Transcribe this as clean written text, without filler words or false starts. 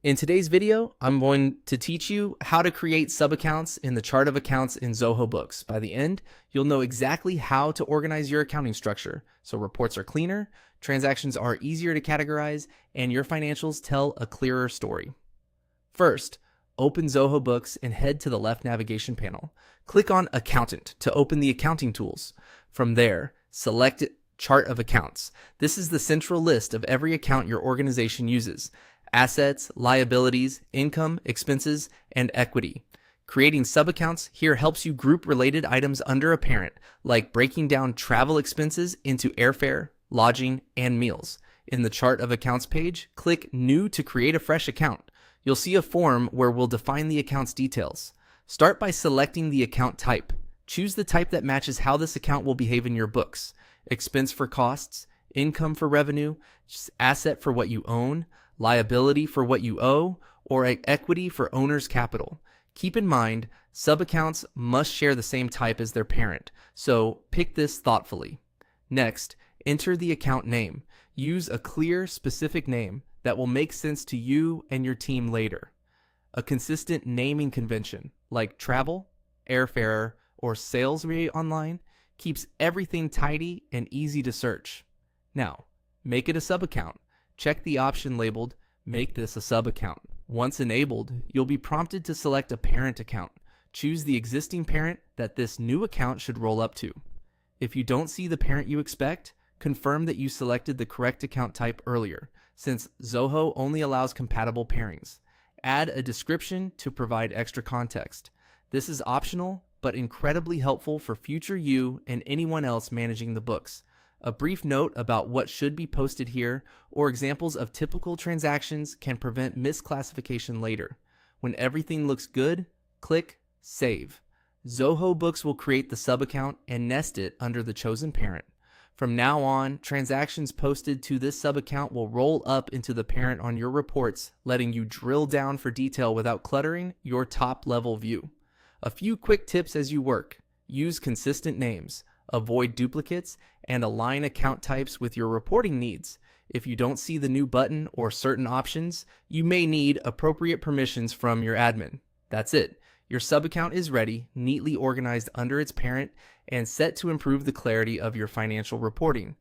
In today's video, I'm going to teach you how to create sub-accounts in the chart of accounts in Zoho Books. By the end, you'll know exactly how to organize your accounting structure so reports are cleaner, transactions are easier to categorize, and your financials tell a clearer story. First, open Zoho Books and head to the left navigation panel. Click on Accountant to open the accounting tools. From there, select Chart of Accounts. This is the central list of every account your organization uses: assets, liabilities, income, expenses, and equity. Creating sub-accounts here helps you group related items under a parent, like breaking down travel expenses into airfare, lodging, and meals. In the Chart of Accounts page, click New to create a fresh account. You'll see a form where we'll define the account's details. Start by selecting the account type. Choose the type that matches how this account will behave in your books: expense for costs, income for revenue, asset for what you own, liability for what you owe, or equity for owner's capital. Keep in mind, sub-accounts must share the same type as their parent, so pick this thoughtfully. Next, enter the account name. Use a clear, specific name that will make sense to you and your team later. A consistent naming convention, like travel, airfare, or sales rate online, keeps everything tidy and easy to search. Now, make it a sub-account. Check the option labeled Make this a sub-account. Once enabled, you'll be prompted to select a parent account. Choose the existing parent that this new account should roll up to. If you don't see the parent you expect, confirm that you selected the correct account type earlier, since Zoho only allows compatible pairings. Add a description to provide extra context. This is optional, but incredibly helpful for future you and anyone else managing the books. A brief note about what should be posted here or examples of typical transactions can prevent misclassification later. When everything looks good, click Save. Zoho Books will create the sub-account and nest it under the chosen parent. From now on, transactions posted to this sub-account will roll up into the parent on your reports, letting you drill down for detail without cluttering your top-level view. A few quick tips as you work: use consistent names, avoid duplicates, and align account types with your reporting needs. If you don't see the new button or certain options, you may need appropriate permissions from your admin. That's it. Your sub-account is ready, neatly organized under its parent, and set to improve the clarity of your financial reporting.